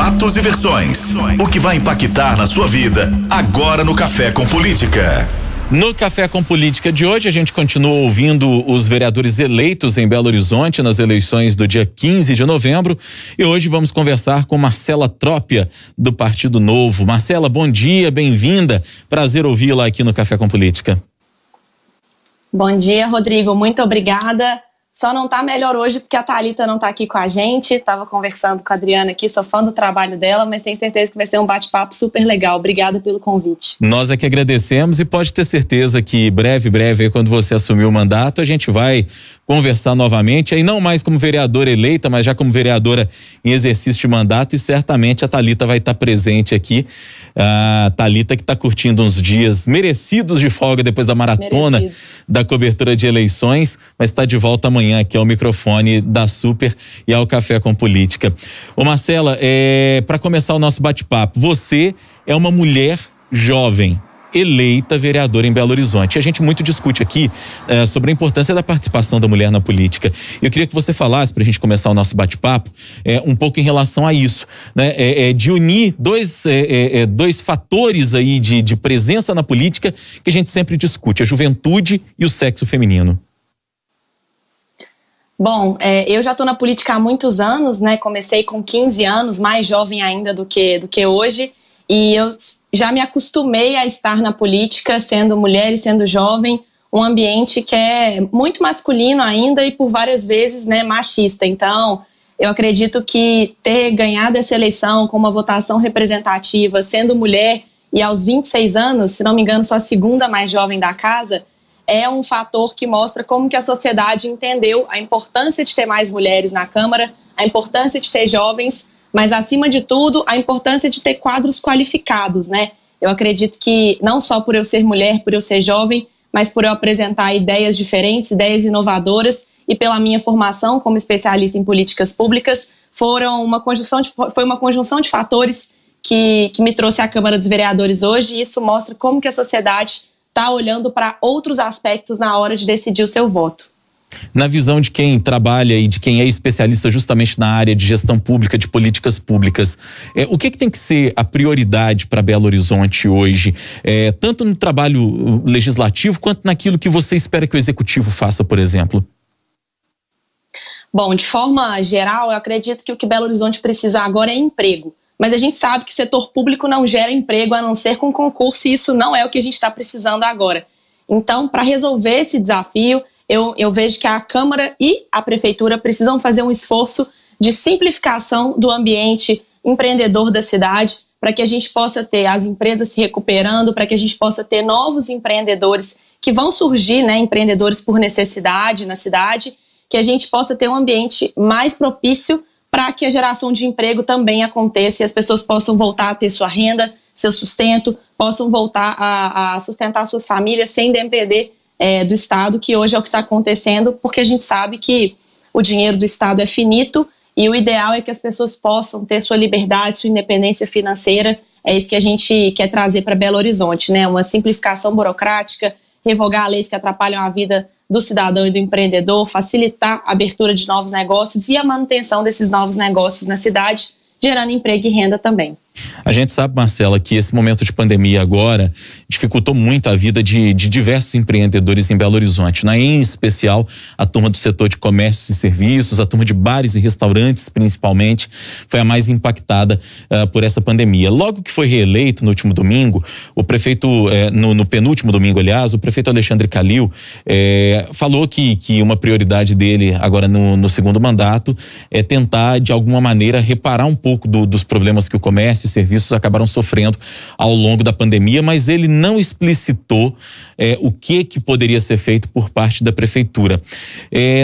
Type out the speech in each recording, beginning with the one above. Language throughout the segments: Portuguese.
fatos e versões. O que vai impactar na sua vida agora no Café com Política. No Café com Política de hoje, a gente continua ouvindo os vereadores eleitos em Belo Horizonte nas eleições do dia 15 de novembro. E hoje vamos conversar com Marcela Trópia, do Partido Novo. Marcela, bom dia, bem-vinda. Prazer ouvi-la aqui no Café com Política. Bom dia, Rodrigo. Muito obrigada. Só não tá melhor hoje porque a Thalita não tá aqui com a gente. Tava conversando com a Adriana aqui, sou fã do trabalho dela, mas tenho certeza que vai ser um bate-papo super legal. Obrigada pelo convite. Nós é que agradecemos e pode ter certeza que breve, aí, quando você assumir o mandato, a gente vai conversar novamente, aí não mais como vereadora eleita, mas já como vereadora em exercício de mandato, e certamente a Thalita vai estar presente aqui. A Thalita que está curtindo uns dias merecidos de folga depois da maratona da cobertura de eleições, mas está de volta amanhã aqui ao microfone da Super e ao Café com Política. Ô Marcela, para começar o nosso bate-papo, você é uma mulher jovem, eleita vereadora em Belo Horizonte. A gente muito discute aqui sobre a importância da participação da mulher na política. Eu queria que você falasse, para a gente começar o nosso bate-papo, um pouco em relação a isso, né? De unir dois fatores aí de presença na política que a gente sempre discute, a juventude e o sexo feminino. Bom, eu já estou na política há muitos anos, né? Comecei com 15 anos, mais jovem ainda do que hoje, e eu já me acostumei a estar na política, sendo mulher e sendo jovem, um ambiente que é muito masculino ainda e por várias vezes, né, machista. Então, eu acredito que ter ganhado essa eleição com uma votação representativa, sendo mulher e aos 26 anos, se não me engano, sou a segunda mais jovem da casa, é um fator que mostra como que a sociedade entendeu a importância de ter mais mulheres na Câmara, a importância de ter jovens, mas, acima de tudo, a importância de ter quadros qualificados, né? Eu acredito que, não só por eu ser mulher, por eu ser jovem, mas por eu apresentar ideias diferentes, ideias inovadoras, e pela minha formação como especialista em políticas públicas, foi uma conjunção de fatores que me trouxe à Câmara dos Vereadores hoje, e isso mostra como que a sociedade está olhando para outros aspectos na hora de decidir o seu voto. Na visão de quem trabalha e de quem é especialista justamente na área de gestão pública, de políticas públicas, o que tem que ser a prioridade para Belo Horizonte hoje, tanto no trabalho legislativo quanto naquilo que você espera que o executivo faça, por exemplo? Bom, de forma geral, eu acredito que o que Belo Horizonte precisa agora é emprego. Mas a gente sabe que setor público não gera emprego a não ser com concurso, e isso não é o que a gente está precisando agora. Então, para resolver esse desafio, eu vejo que a Câmara e a Prefeitura precisam fazer um esforço de simplificação do ambiente empreendedor da cidade, para que a gente possa ter as empresas se recuperando, para que a gente possa ter novos empreendedores que vão surgir, né, empreendedores por necessidade na cidade, que a gente possa ter um ambiente mais propício para que a geração de emprego também aconteça e as pessoas possam voltar a ter sua renda, seu sustento, possam voltar a sustentar suas famílias sem depender do Estado, que hoje é o que está acontecendo, porque a gente sabe que o dinheiro do Estado é finito e o ideal é que as pessoas possam ter sua liberdade, sua independência financeira. É isso que a gente quer trazer para Belo Horizonte, né? Uma simplificação burocrática, revogar leis que atrapalham a vida do cidadão e do empreendedor, facilitar a abertura de novos negócios e a manutenção desses novos negócios na cidade, gerando emprego e renda também. A gente sabe, Marcela, que esse momento de pandemia agora dificultou muito a vida de diversos empreendedores em Belo Horizonte, né? Em especial a turma do setor de comércios e serviços, a turma de bares e restaurantes principalmente, foi a mais impactada por essa pandemia. Logo que foi reeleito no último domingo, o prefeito, no penúltimo domingo, aliás, o prefeito Alexandre Calil falou que uma prioridade dele agora no segundo mandato é tentar de alguma maneira reparar um pouco dos problemas que o comércio e serviços acabaram sofrendo ao longo da pandemia, mas ele não explicitou o que poderia ser feito por parte da prefeitura.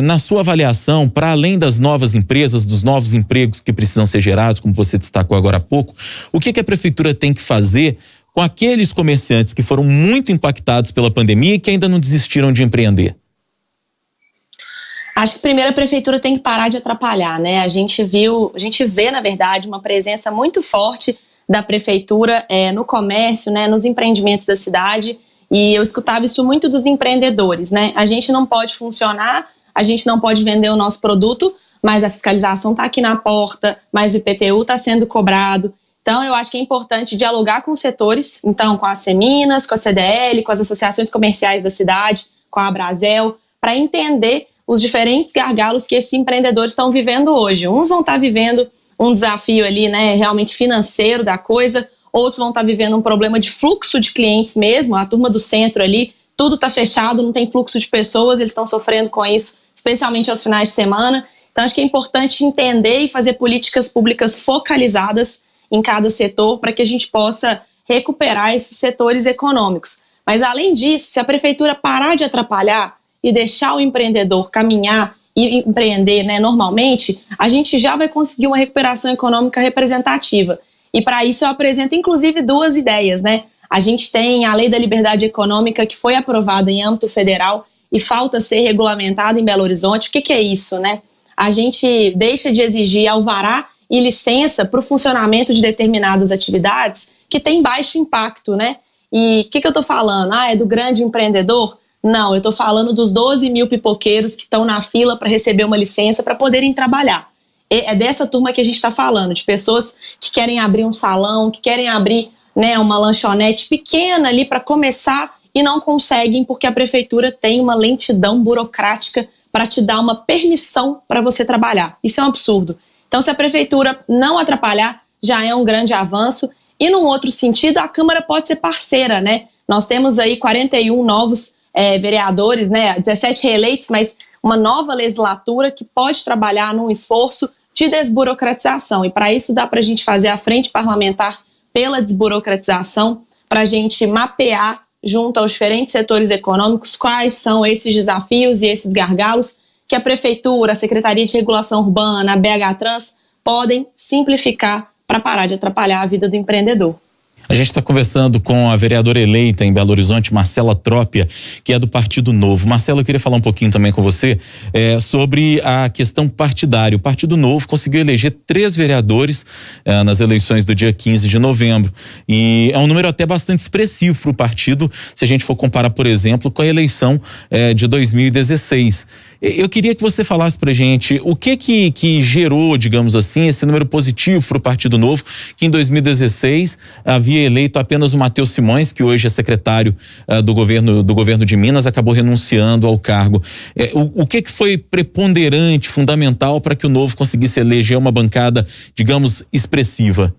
Na sua avaliação, para além das novas empresas, dos novos empregos que precisam ser gerados, como você destacou agora há pouco, o que a prefeitura tem que fazer com aqueles comerciantes que foram muito impactados pela pandemia e que ainda não desistiram de empreender? Acho que primeiro a prefeitura tem que parar de atrapalhar, né? A gente vê, na verdade, uma presença muito forte da prefeitura no comércio, né, nos empreendimentos da cidade, e eu escutava isso muito dos empreendedores, né? A gente não pode funcionar, a gente não pode vender o nosso produto, mas a fiscalização está aqui na porta, mas o IPTU está sendo cobrado. Então, eu acho que é importante dialogar com os setores, então com a Seminas, com a CDL, com as associações comerciais da cidade, com a Abrazel, para entender os diferentes gargalos que esses empreendedores estão vivendo hoje. Uns vão estar vivendo um desafio ali, né, realmente financeiro da coisa, outros vão estar vivendo um problema de fluxo de clientes mesmo, a turma do centro ali, tudo está fechado, não tem fluxo de pessoas, eles estão sofrendo com isso, especialmente aos finais de semana. Então, acho que é importante entender e fazer políticas públicas focalizadas em cada setor para que a gente possa recuperar esses setores econômicos. Mas, além disso, se a prefeitura parar de atrapalhar e deixar o empreendedor caminhar e empreender, né, normalmente, a gente já vai conseguir uma recuperação econômica representativa. E, para isso, eu apresento, inclusive, 2 ideias, né? A gente tem a Lei da Liberdade Econômica, que foi aprovada em âmbito federal e falta ser regulamentada em Belo Horizonte. O que é isso, né? A gente deixa de exigir alvará e licença para o funcionamento de determinadas atividades que têm baixo impacto, né? E o que eu estou falando? É do grande empreendedor? Não, eu estou falando dos 12 mil pipoqueiros que estão na fila para receber uma licença para poderem trabalhar. É dessa turma que a gente está falando, de pessoas que querem abrir um salão, que querem abrir, né, uma lanchonete pequena ali para começar e não conseguem porque a prefeitura tem uma lentidão burocrática para te dar uma permissão para você trabalhar. Isso é um absurdo. Então, se a prefeitura não atrapalhar, já é um grande avanço. E, num outro sentido, a Câmara pode ser parceira, né? Nós temos aí 41 novos vereadores, né? 17 reeleitos, mas uma nova legislatura que pode trabalhar num esforço de desburocratização. E, para isso, dá para a gente fazer a frente parlamentar pela desburocratização, para a gente mapear, junto aos diferentes setores econômicos, quais são esses desafios e esses gargalos que a Prefeitura, a Secretaria de Regulação Urbana, a BH Trans podem simplificar para parar de atrapalhar a vida do empreendedor. A gente está conversando com a vereadora eleita em Belo Horizonte, Marcela Trópia, que é do Partido Novo. Marcela, eu queria falar um pouquinho também com você sobre a questão partidária. O Partido Novo conseguiu eleger 3 vereadores nas eleições do dia 15 de novembro. E é um número até bastante expressivo para o partido, se a gente for comparar, por exemplo, com a eleição de 2016. Eu queria que você falasse pra gente o que gerou, digamos assim, esse número positivo para o Partido Novo, que em 2016 havia eleito apenas o Matheus Simões, que hoje é secretário do governo de Minas, acabou renunciando ao cargo. O que foi preponderante, fundamental para que o Novo conseguisse eleger uma bancada, digamos, expressiva?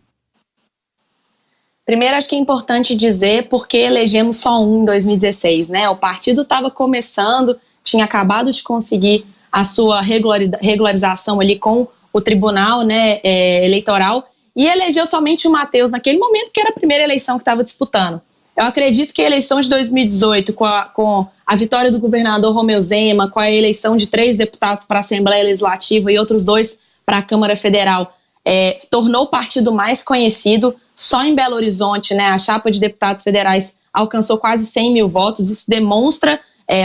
Primeiro, acho que é importante dizer porque elegemos só um em 2016, né? O partido estava começando, tinha acabado de conseguir a sua regularização ali com o tribunal, né, eleitoral, e elegeu somente o Matheus naquele momento, que era a primeira eleição que estava disputando. Eu acredito que a eleição de 2018, com a vitória do governador Romeu Zema, com a eleição de 3 deputados para a Assembleia Legislativa e outros 2 para a Câmara Federal, tornou o partido mais conhecido. Só em Belo Horizonte, né, a chapa de deputados federais alcançou quase 100 mil votos. Isso demonstra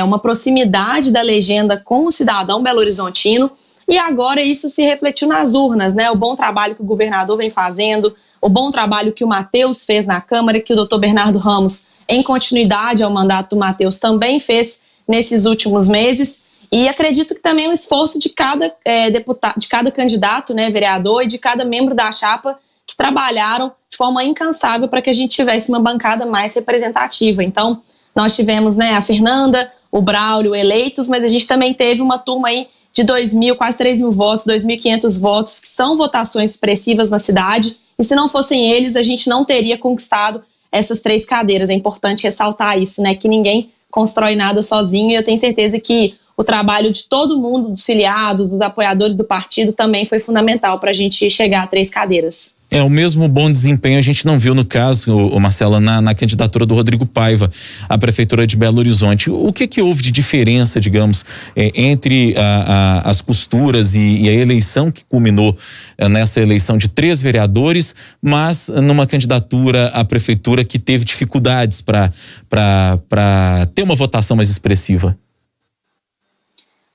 uma proximidade da legenda com o cidadão belo-horizontino, e agora isso se refletiu nas urnas, né? O bom trabalho que o governador vem fazendo, o bom trabalho que o Matheus fez na Câmara, que o doutor Bernardo Ramos, em continuidade ao mandato do Matheus, também fez nesses últimos meses, e acredito que também o esforço de cada deputado, de cada candidato, né, vereador, e de cada membro da chapa, que trabalharam de forma incansável para que a gente tivesse uma bancada mais representativa. Então, nós tivemos, né, a Fernanda, o Braulio eleitos, mas a gente também teve uma turma aí de 2.000, quase 3.000 votos, 2.500 votos, que são votações expressivas na cidade, e se não fossem eles, a gente não teria conquistado essas 3 cadeiras. É importante ressaltar isso, né, que ninguém constrói nada sozinho, e eu tenho certeza que o trabalho de todo mundo, dos filiados, dos apoiadores do partido, também foi fundamental para a gente chegar a 3 cadeiras. O mesmo bom desempenho a gente não viu no caso, Marcela, na candidatura do Rodrigo Paiva à Prefeitura de Belo Horizonte. O que houve de diferença, digamos, entre as costuras e a eleição que culminou nessa eleição de 3 vereadores, mas numa candidatura à Prefeitura que teve dificuldades para ter uma votação mais expressiva?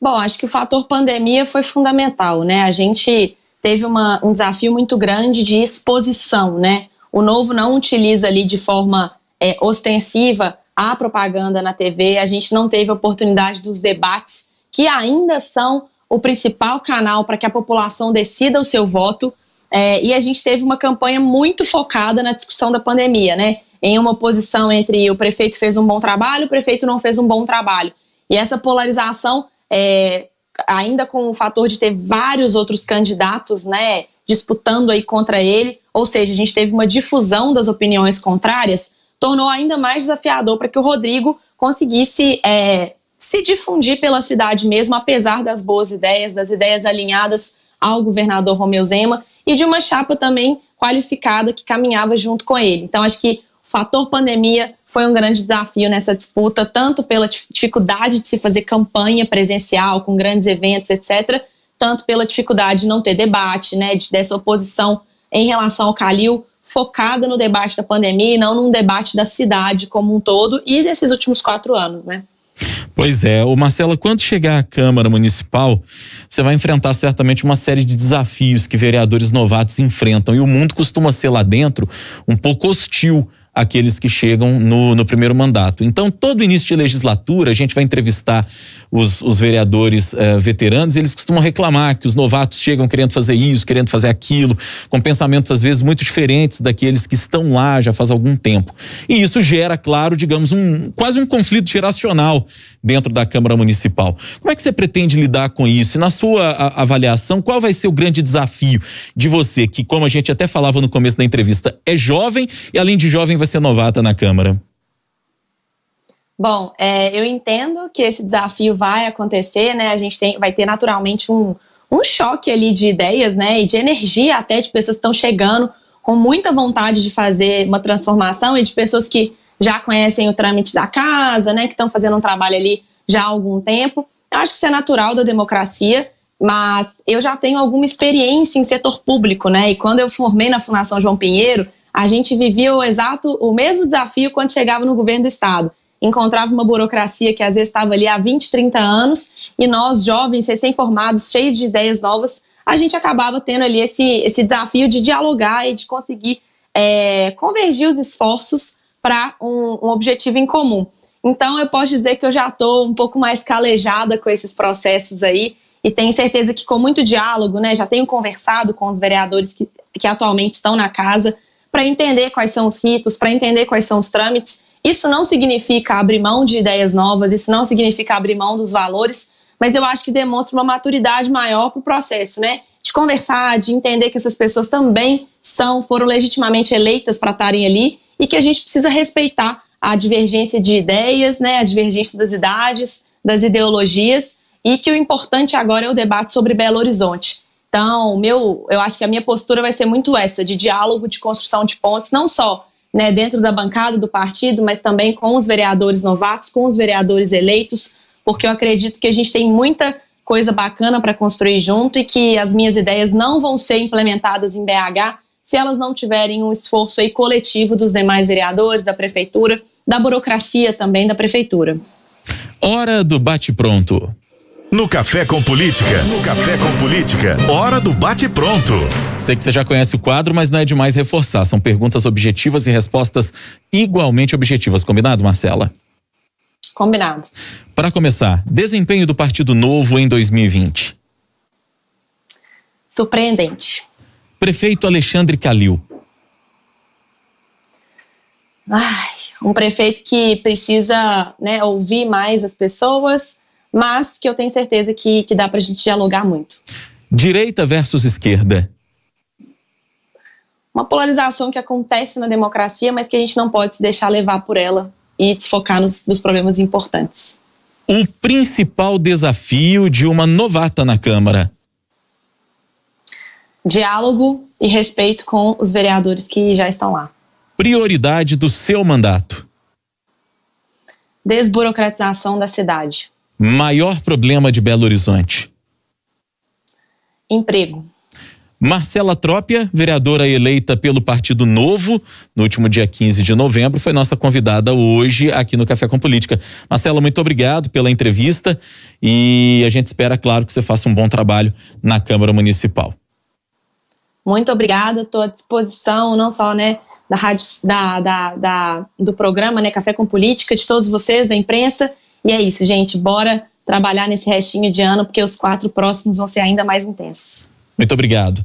Bom, acho que o fator pandemia foi fundamental, né? A gente teve um desafio muito grande de exposição, né? O Novo não utiliza ali de forma ostensiva a propaganda na TV, a gente não teve a oportunidade dos debates, que ainda são o principal canal para que a população decida o seu voto. E a gente teve uma campanha muito focada na discussão da pandemia, né? Em uma oposição entre o prefeito fez um bom trabalho, o prefeito não fez um bom trabalho. E essa polarização, ainda com o fator de ter vários outros candidatos, né, disputando aí contra ele, ou seja, a gente teve uma difusão das opiniões contrárias, tornou ainda mais desafiador para que o Rodrigo conseguisse se difundir pela cidade mesmo, apesar das boas ideias, das ideias alinhadas ao governador Romeu Zema e de uma chapa também qualificada que caminhava junto com ele. Então, acho que o fator pandemia foi um grande desafio nessa disputa, tanto pela dificuldade de se fazer campanha presencial, com grandes eventos, etc., tanto pela dificuldade de não ter debate, né, dessa oposição em relação ao Calil, focada no debate da pandemia e não num debate da cidade como um todo e desses últimos 4 anos, né? Pois é, Marcela, quando chegar à Câmara Municipal, você vai enfrentar certamente uma série de desafios que vereadores novatos enfrentam, e o mundo costuma ser lá dentro um pouco hostil àqueles que chegam no primeiro mandato. Então, todo início de legislatura, a gente vai entrevistar os vereadores veteranos, e eles costumam reclamar que os novatos chegam querendo fazer isso, querendo fazer aquilo, com pensamentos às vezes muito diferentes daqueles que estão lá já faz algum tempo. E isso gera, claro, digamos, quase um conflito geracional dentro da Câmara Municipal. Como é que você pretende lidar com isso? E na sua avaliação, qual vai ser o grande desafio de você, que, como a gente até falava no começo da entrevista, é jovem e, além de jovem, vai ser novata na Câmara? Bom, eu entendo que esse desafio vai acontecer, né? A gente vai ter naturalmente um choque ali de ideias, né? E de energia até, de pessoas que estão chegando com muita vontade de fazer uma transformação e de pessoas que já conhecem o trâmite da casa, né? Que estão fazendo um trabalho ali já há algum tempo. Eu acho que isso é natural da democracia, mas eu já tenho alguma experiência em setor público, né? E quando eu formei na Fundação João Pinheiro, a gente vivia o mesmo desafio quando chegava no governo do estado. Encontrava uma burocracia que às vezes estava ali há 20, 30 anos e nós, jovens, recém-formados, cheios de ideias novas, a gente acabava tendo ali esse desafio de dialogar e de conseguir convergir os esforços para um objetivo em comum. Então, eu posso dizer que eu já estou um pouco mais calejada com esses processos aí e tenho certeza que com muito diálogo, né, já tenho conversado com os vereadores que atualmente estão na casa para entender quais são os ritos, para entender quais são os trâmites. Isso não significa abrir mão de ideias novas, isso não significa abrir mão dos valores, mas eu acho que demonstra uma maturidade maior para o processo, né? De conversar, de entender que essas pessoas também foram legitimamente eleitas para estarem ali e que a gente precisa respeitar a divergência de ideias, né? A divergência das idades, das ideologias, e que o importante agora é o debate sobre Belo Horizonte. Então, eu acho que a minha postura vai ser muito essa, de diálogo, de construção de pontes, não só, né, dentro da bancada do partido, mas também com os vereadores novatos, com os vereadores eleitos, porque eu acredito que a gente tem muita coisa bacana para construir junto e que as minhas ideias não vão ser implementadas em BH se elas não tiverem um esforço aí coletivo dos demais vereadores, da prefeitura, da burocracia também da prefeitura. Hora do bate-pronto. No Café com Política. No Café com Política. Hora do bate-pronto. Sei que você já conhece o quadro, mas não é demais reforçar. São perguntas objetivas e respostas igualmente objetivas. Combinado, Marcela? Combinado. Para começar, desempenho do Partido Novo em 2020. Surpreendente. Prefeito Alexandre Calil. Um prefeito que precisa, né, ouvir mais as pessoas, mas que eu tenho certeza que dá pra gente dialogar muito. Direita versus esquerda. Uma polarização que acontece na democracia, mas que a gente não pode se deixar levar por ela e desfocar nos problemas importantes. O principal desafio de uma novata na Câmara. Diálogo e respeito com os vereadores que já estão lá. Prioridade do seu mandato. Desburocratização da cidade. Maior problema de Belo Horizonte. Emprego. Marcela Trópia, vereadora eleita pelo Partido Novo no último dia 15 de novembro, foi nossa convidada hoje aqui no Café com Política. Marcela, muito obrigado pela entrevista e a gente espera, claro, que você faça um bom trabalho na Câmara Municipal. Muito obrigada, estou à disposição, não só, né, da rádio, do programa, né, Café com Política, de todos vocês, da imprensa. E é isso, gente, bora trabalhar nesse restinho de ano, porque os 4 próximos vão ser ainda mais intensos. Muito obrigado.